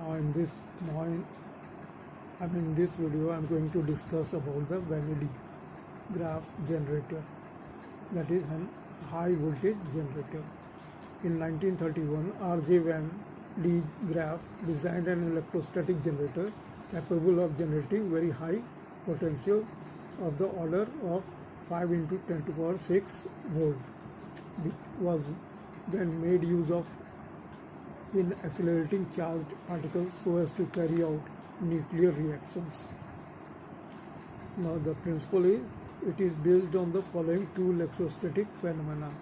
Now in this video I'm going to discuss about the Van de Graaff generator, that is a high voltage generator. In 1931, R.J. Van de Graaff designed an electrostatic generator capable of generating very high potential of the order of 5 into 10 to the power 6 volt, which was then made use of in accelerating charged particles so as to carry out nuclear reactions. Now the principle is, it is based on the following two electrostatic phenomena.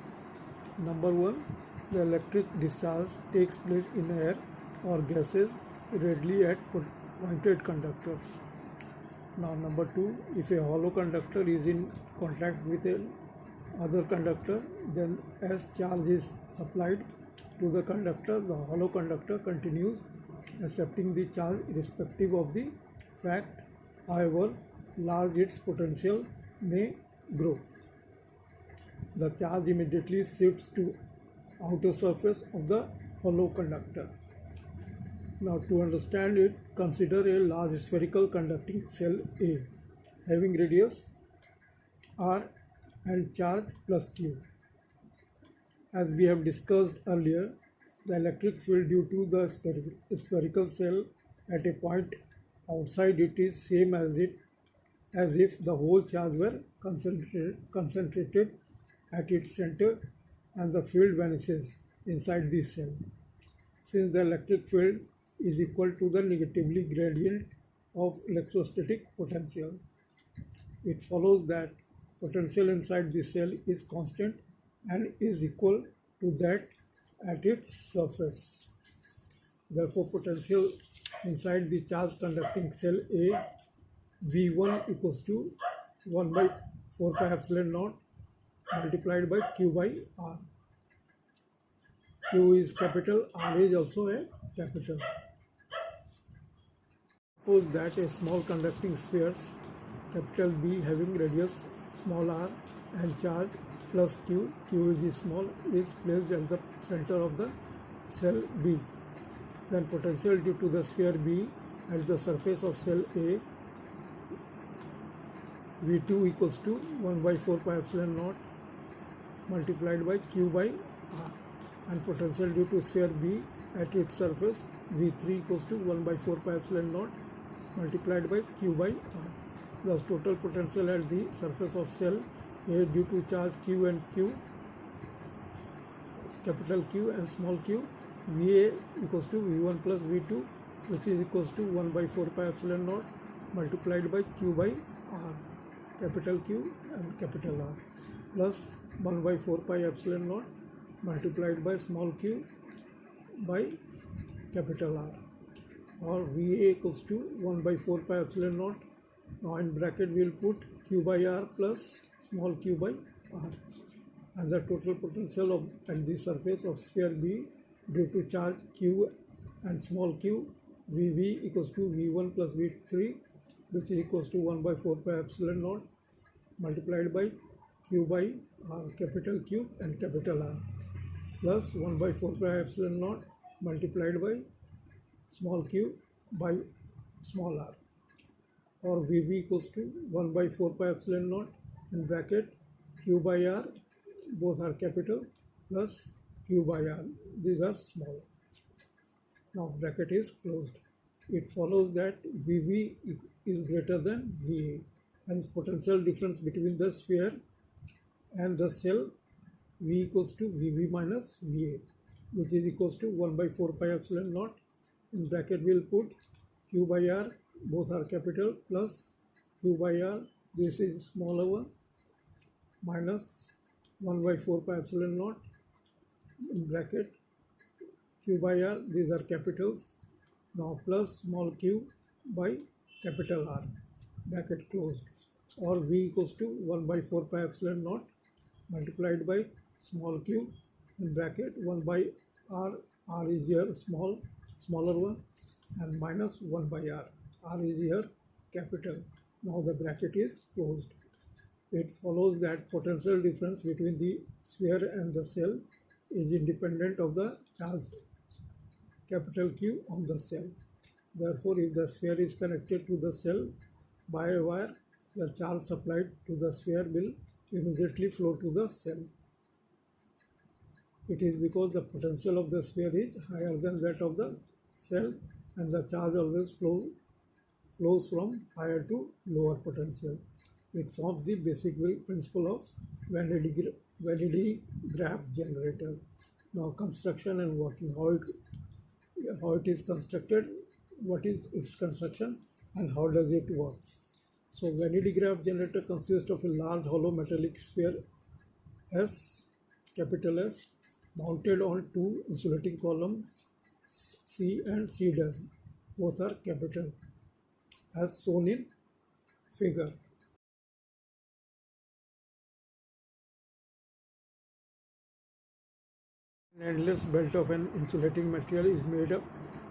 Number one, the electric discharge takes place in air or gases readily at pointed conductors. Now number two, if a hollow conductor is in contact with other conductor, then as charge is supplied to the conductor, the hollow conductor continues accepting the charge irrespective of the fact, however large its potential may grow. The charge immediately shifts to outer surface of the hollow conductor. Now to understand it, consider a large spherical conducting cell A having radius r and charge plus q. As we have discussed earlier, the electric field due to the spherical cell at a point outside it is same as if the whole charge were concentrated at its center, and the field vanishes inside the cell. Since the electric field is equal to the negatively gradient of electrostatic potential, it follows that potential inside the cell is constant and is equal to that at its surface. Therefore, potential inside the charge conducting cell A, V1 equals to 1 by 4 pi epsilon naught multiplied by Q by R. Q is capital, R is also a capital. Suppose that a small conducting spheres, capital B having radius small r and charge plus q, q is small, is placed at the center of the cell B. Then potential due to the sphere B at the surface of cell A, V2 equals to 1 by 4 pi epsilon naught multiplied by q by r, and potential due to sphere B at its surface, V3 equals to 1 by 4 pi epsilon naught multiplied by q by r. Thus total potential at the surface of cell A due to charge Q and Q, capital Q and small q, VA equals to V1 plus V2, which is equals to 1 by 4 pi epsilon naught multiplied by Q by R, capital Q and capital R, plus 1 by 4 pi epsilon naught multiplied by small q by capital R, or VA equals to 1 by 4 pi epsilon naught. Now in bracket we will put Q by R plus small q by R, and the total potential at the surface of sphere B due to charge Q and small q, VV equals to V1 plus V3, which is equals to 1 by 4 pi epsilon naught multiplied by Q by R, capital Q and capital R, plus 1 by 4 pi epsilon naught multiplied by small q by small r, or VV equals to 1 by 4 pi epsilon naught in bracket Q by R, both are capital, plus Q by R, these are small. Now bracket is closed. It follows that VV is greater than VA, hence potential difference between the sphere and the cell V equals to VV minus VA, which is equals to 1 by 4 pi epsilon naught. In bracket we will put Q by R, both are capital, plus Q by R, this is smaller one, minus 1 by 4 pi epsilon naught in bracket Q by R, these are capitals, now plus small q by capital R, bracket closed, or V equals to 1 by 4 pi epsilon naught multiplied by small q in bracket 1 by R, R is here smaller one, and minus 1 by R, R is here capital. Now the bracket is closed. It follows that potential difference between the sphere and the cell is independent of the charge capital Q on the cell. Therefore, if the sphere is connected to the cell by a wire, the charge supplied to the sphere will immediately flow to the cell. It is because the potential of the sphere is higher than that of the cell, and the charge always flows from higher to lower potential. It forms the basic principle of Van graph generator. Now, construction and working. How it is constructed, what is its construction, and how does it work. So, vanity graph generator consists of a large hollow metallic sphere S, capital S, mounted on two insulating columns C and C dash. Both are capital, as shown in figure. An endless belt of an insulating material is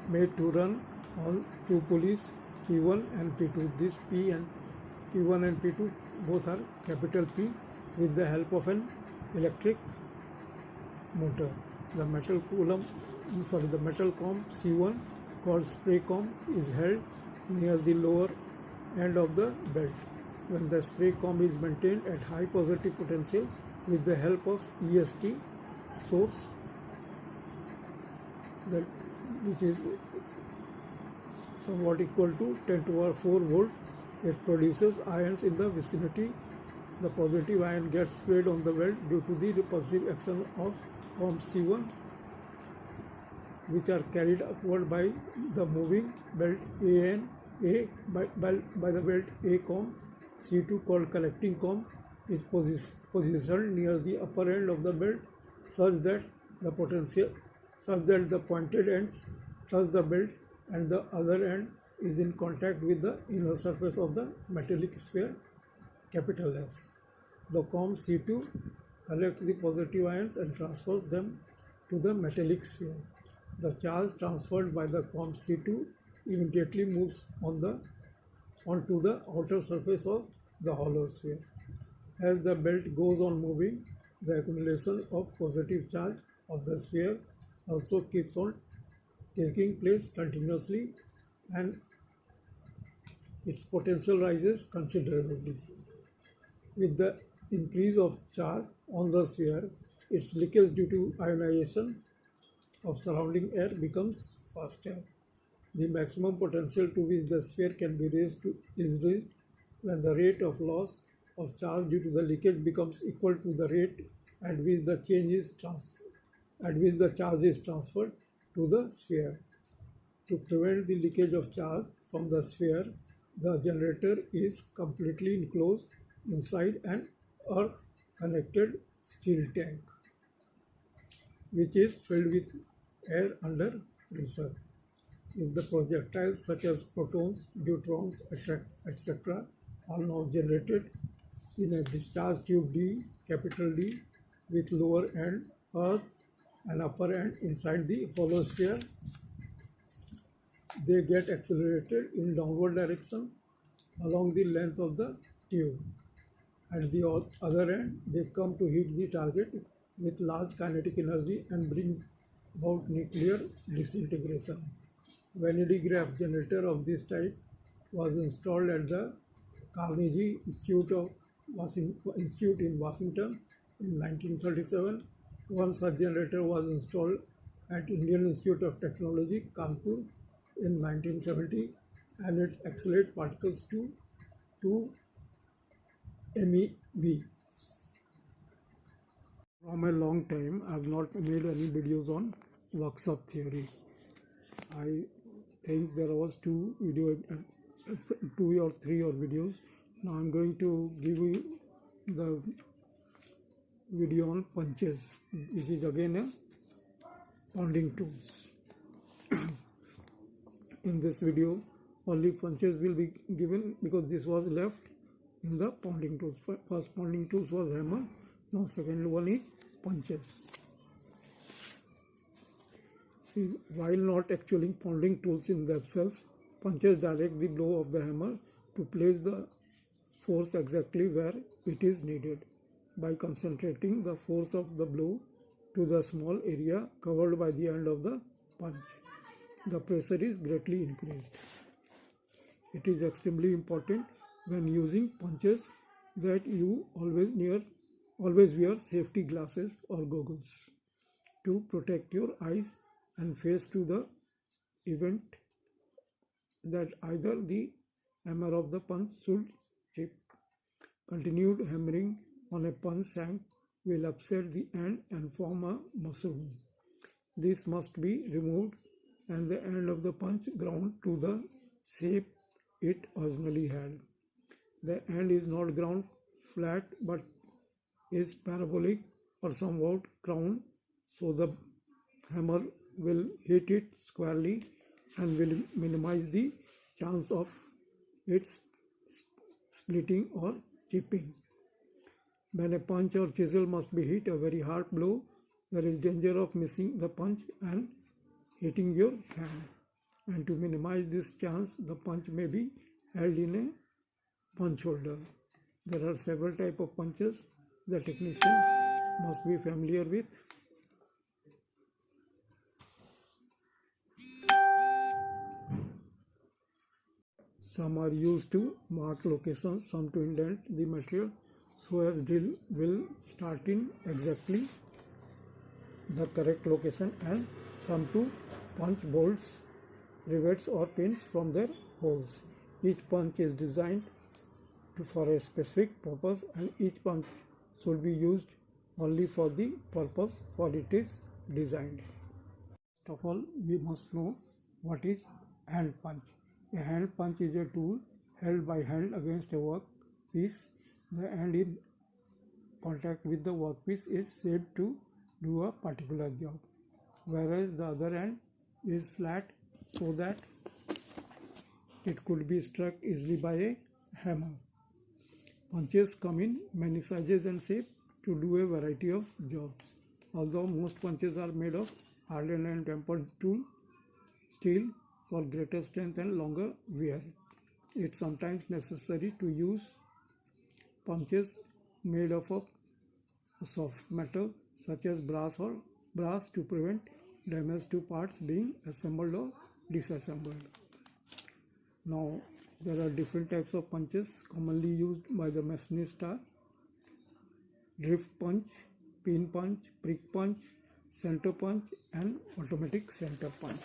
made to run on two pulleys P1 and P2. This P1 and P2 both are capital P with the help of an electric motor. The metal comb C1 called spray comb is held near the lower end of the belt. When the spray comb is maintained at high positive potential with the help of EST source, which is somewhat equal to 10 to the power 4 volt, it produces ions in the vicinity. The positive ion gets sprayed on the belt due to the repulsive action of comb C1, which are carried upward by the moving belt by the belt A comb. C2, called collecting comb, is positioned near the upper end of the belt such that the pointed ends touch the belt and the other end is in contact with the inner surface of the metallic sphere, capital S. The comb C2 collects the positive ions and transfers them to the metallic sphere. The charge transferred by the comb C2 immediately moves onto the outer surface of the hollow sphere. As the belt goes on moving, the accumulation of positive charge of the sphere also keeps on taking place continuously, and its potential rises considerably. With the increase of charge on the sphere, its leakage due to ionization of surrounding air becomes faster. The maximum potential to which the sphere can be raised is reached when the rate of loss of charge due to the leakage becomes equal to the rate at which the charge is transferred to the sphere. To prevent the leakage of charge from the sphere, the generator is completely enclosed inside an earth-connected steel tank, which is filled with air under pressure. If the projectiles such as protons, neutrons, etc. are now generated in a discharge tube D, capital D, with lower end earth and upper end inside the hollow sphere, they get accelerated in downward direction along the length of the tube. At the other end, they come to hit the target with large kinetic energy and bring about nuclear disintegration. Vanity graph generator of this type was installed at the Carnegie Institute in Washington in 1937. One such generator was installed at Indian Institute of Technology, Kanpur in 1970, and it accelerates particles to 2 MeV. From a long time, I have not made any videos on workshop theory. I think there was two or three videos. Now I'm going to give you the video on punches, which is again a pounding tools. In this video, only punches will be given because this was left in the pounding tools. First pounding tools was hammer. Now second one is punches. See, while not actually pounding tools in themselves, punches direct the blow of the hammer to place the force exactly where it is needed by concentrating the force of the blow to the small area covered by the end of the punch. the pressure is greatly increased. It is extremely important when using punches that you always wear safety glasses or goggles to protect your eyes and face to the event that either the hammer of the punch should chip. Continued hammering on a punch shank will upset the end and form a mushroom. This must be removed and the end of the punch ground to the shape it originally had. The end is not ground flat but is parabolic or somewhat crowned, so the hammer will hit it squarely and will minimize the chance of its splitting or chipping. When a punch or chisel must be hit a very hard blow, there is danger of missing the punch and hitting your hand. And to minimize this chance, the punch may be held in a punch holder. There are several types of punches the technician must be familiar with. Some are used to mark locations, some to indent the material so as drill will start in exactly the correct location, and some to punch bolts, rivets or pins from their holes. Each punch is designed for a specific purpose and each punch should be used only for the purpose for it is designed. First of all, we must know what is hand punch. A hand punch is a tool held by hand against a workpiece. The end in contact with the workpiece is shaped to do a particular job, whereas the other end is flat so that it could be struck easily by a hammer. Punches come in many sizes and shapes to do a variety of jobs. Although most punches are made of hardened and tempered steel for greater strength and longer wear, it's sometimes necessary to use punches made of a soft metal such as brass to prevent damage to parts being assembled or disassembled. Now, there are different types of punches commonly used by the machinist are drift punch, pin punch, prick punch, center punch and automatic center punch.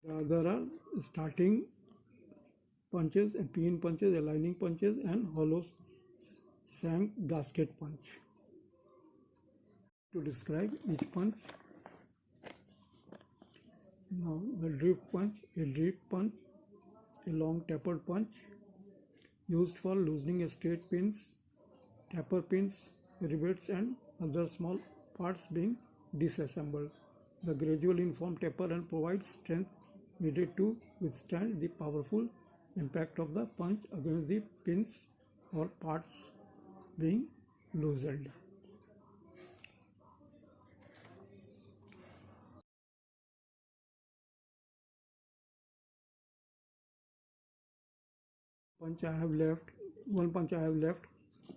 There are starting punches and pin punches, aligning punches and hollow shank gasket punch. To describe each punch, now the drift punch, a long tapered punch used for loosening a straight pins, taper pins, rivets and other small parts being disassembled. The gradual inform taper and provides strength needed to withstand the powerful impact of the punch against the pins or parts being loosened. One punch I have left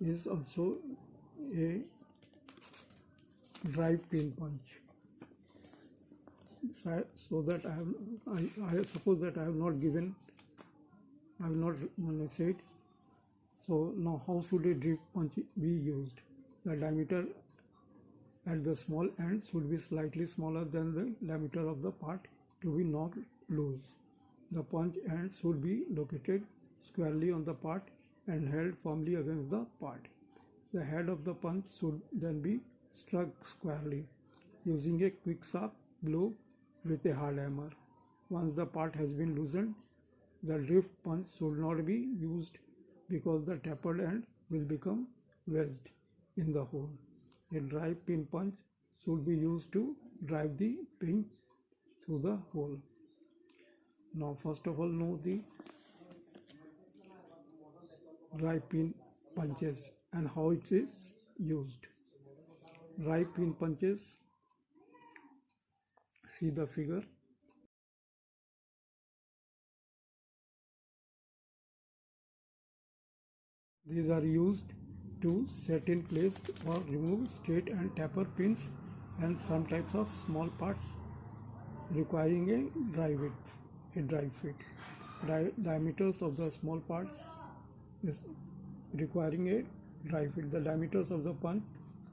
is also a drive pin punch. So that I suppose that I have not said. So now how should a drift punch be used? The diameter at the small end should be slightly smaller than the diameter of the part to be not loose. The punch end should be located squarely on the part and held firmly against the part. The head of the punch should then be struck squarely using a quick sharp blow with a hard hammer. Once the part has been loosened, the drift punch should not be used because the tapered end will become wedged in the hole. A drive pin punch should be used to drive the pin through the hole. Now first of all, know the drive pin punches and how it is used. Drive pin punches, see the figure. These are used to set in place or remove straight and taper pins and some types of small parts requiring a dry fit. Diameters of the small parts is requiring a dry fit. The diameters of the punch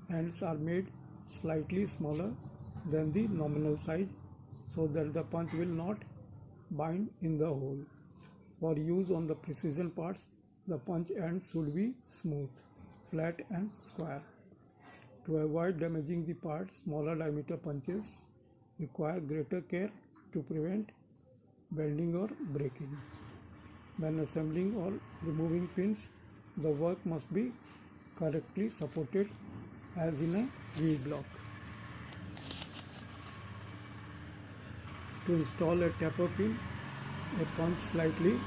ends are made slightly smaller than the nominal size so that the punch will not bind in the hole. For use on the precision parts, the punch ends should be smooth, flat and square. To avoid damaging the parts, smaller diameter punches require greater care to prevent bending or breaking. When assembling or removing pins, the work must be correctly supported as in a V-block. To install a taper pin, a punch slightly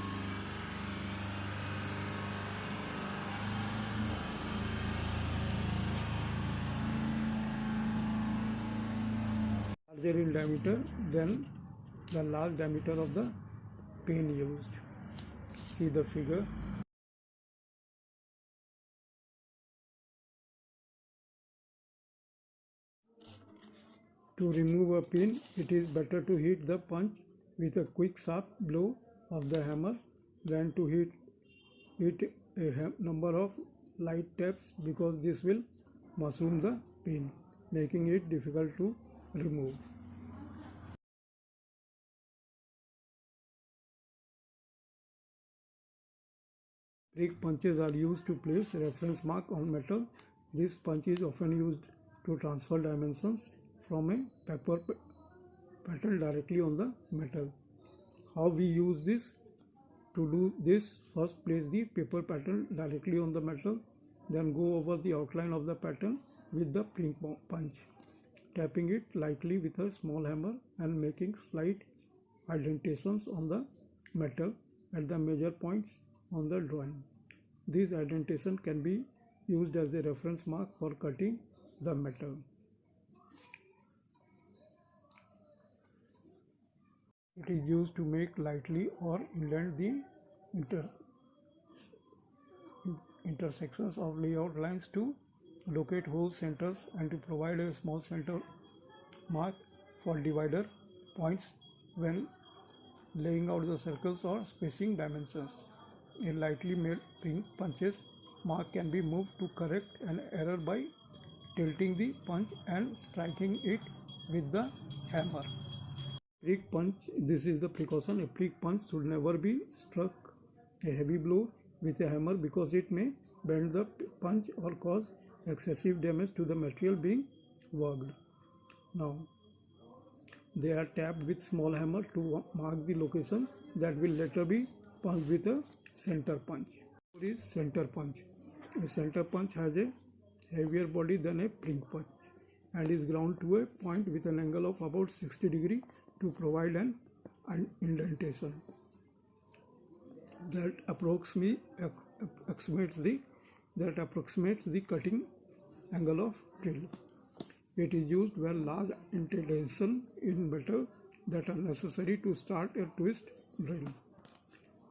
larger in diameter than the large diameter of the pin used. See the figure. To remove a pin, it is better to hit the punch with a quick sharp blow of the hammer than to hit a number of light taps, because this will mushroom the pin, making it difficult to remove. Prick punches are used to place reference mark on metal. This punch is often used to transfer dimensions from a paper pattern directly on the metal. How we use this? To do this, first place the paper pattern directly on the metal, then go over the outline of the pattern with the prick punch, tapping it lightly with a small hammer and making slight indentations on the metal at the major points on the drawing. This indentation can be used as a reference mark for cutting the metal. It is used to make lightly or indent the intersections of layout lines, to locate hole centers, and to provide a small center mark for divider points when laying out the circles or spacing dimensions. A lightly made punches mark can be moved to correct an error by tilting the punch and striking it with the hammer. Prick punch, this is the precaution. A prick punch should never be struck a heavy blow with a hammer, because it may bend the punch or cause excessive damage to the material being worked. Now, they are tapped with small hammer to mark the location that will later be punched with a center punch. What is center punch? A center punch has a heavier body than a prick punch and is ground to a point with an angle of about 60 degrees to provide an indentation that approximates the cutting angle of drill. It is used when large indentations in metal that are necessary to start a twist drill.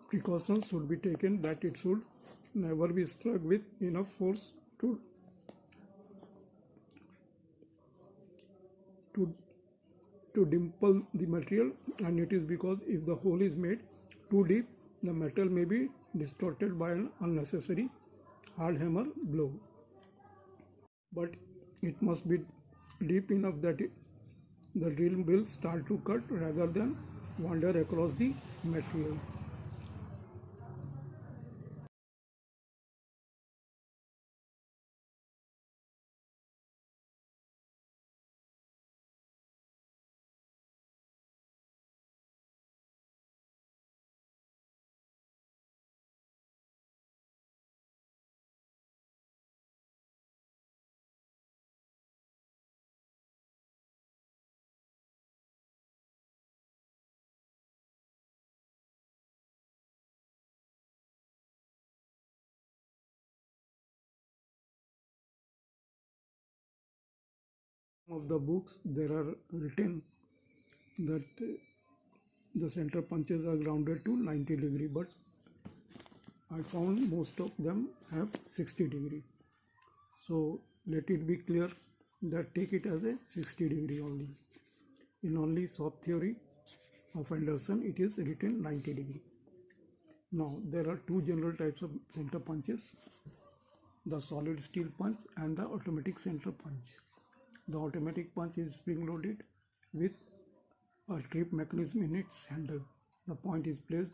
Precautions should be taken that it should never be struck with enough force to dimple the material, and it is because if the hole is made too deep, the metal may be distorted by an unnecessary hard hammer blow. But it must be deep enough that the drill will start to cut rather than wander across the material. Of the books there are written that the center punches are grounded to 90 degree, but I found most of them have 60 degree. So let it be clear that take it as a 60 degree only. In only shop theory of Anderson, it is written 90 degree. Now, there are two general types of center punches, the solid steel punch and the automatic center punch. The automatic punch is spring loaded with a trip mechanism in its handle. The point is placed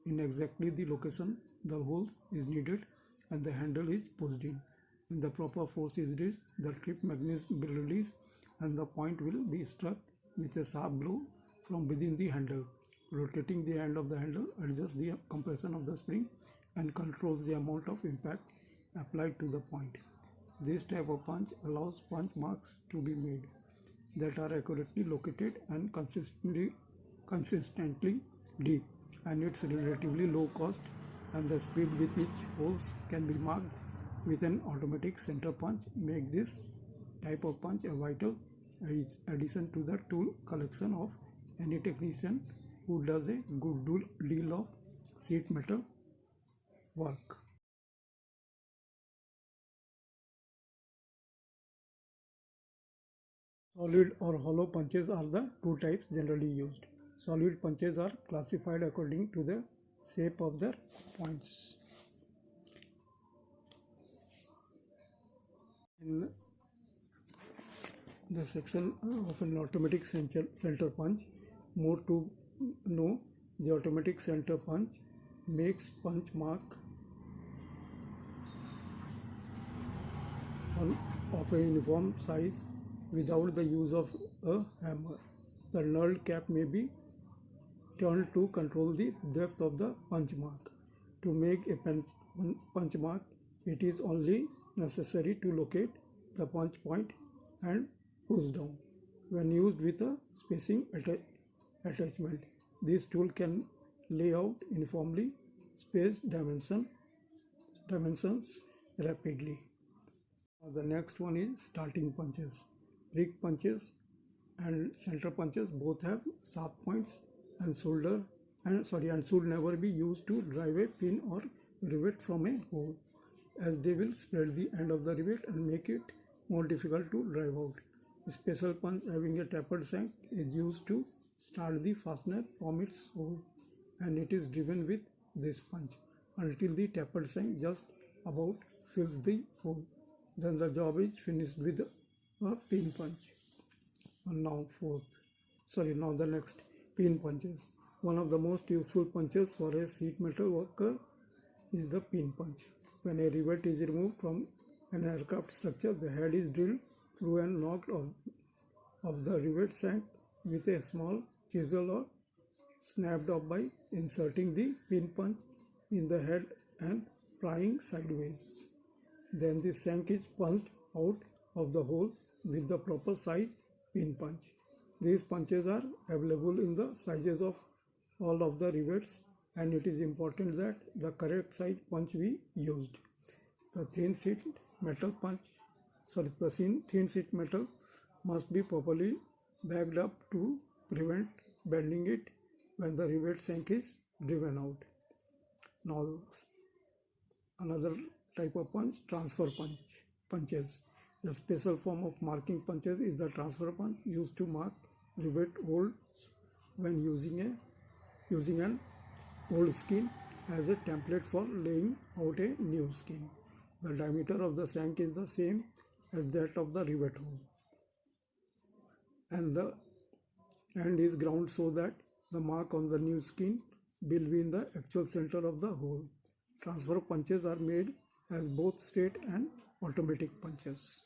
in exactly the location the hole is needed and the handle is pushed in. When the proper force is reached, the trip mechanism will release and the point will be struck with a sharp blow from within the handle. Rotating the end of the handle adjusts the compression of the spring and controls the amount of impact applied to the point. This type of punch allows punch marks to be made that are accurately located and consistently deep, and it's relatively low cost, and the speed with which holes can be marked with an automatic center punch make this type of punch a vital addition to the tool collection of any technician who does a good deal of sheet metal work. Solid or hollow punches are the two types generally used. Solid punches are classified according to the shape of their points. In the section of an automatic center punch, more to know, the automatic center punch makes punch mark of a uniform size without the use of a hammer. The knurled cap may be turned to control the depth of the punch mark. To make a punch mark, it is only necessary to locate the punch point and push down. When used with a spacing attachment, this tool can lay out uniformly spaced dimensions rapidly. The next one is starting punches. Prick punches and center punches both have sharp points and should never be used to drive a pin or rivet from a hole, as they will spread the end of the rivet and make it more difficult to drive out. A special punch having a tapered shank is used to start the fastener from its hole, and it is driven with this punch until the tapered shank just about fills the hole. Then the job is finished with a pin punch. And now the next, pin punches. One of the most useful punches for a sheet metal worker is the pin punch. When a rivet is removed from an aircraft structure, the head is drilled through and knocked of the rivet shank with a small chisel or snapped off by inserting the pin punch in the head and prying sideways. Then the shank is punched out of the hole with the proper size pin punch. These punches are available in the sizes of all of the rivets, and it is important that the correct size punch be used. The thin sheet metal must be properly backed up to prevent bending it when the rivet shank is driven out. Now, another type of punch, transfer punches. A special form of marking punches is the transfer punch, used to mark rivet holes when using an old skin as a template for laying out a new skin. The diameter of the shank is the same as that of the rivet hole, and the end is ground so that the mark on the new skin will be in the actual center of the hole. Transfer punches are made as both straight and automatic punches.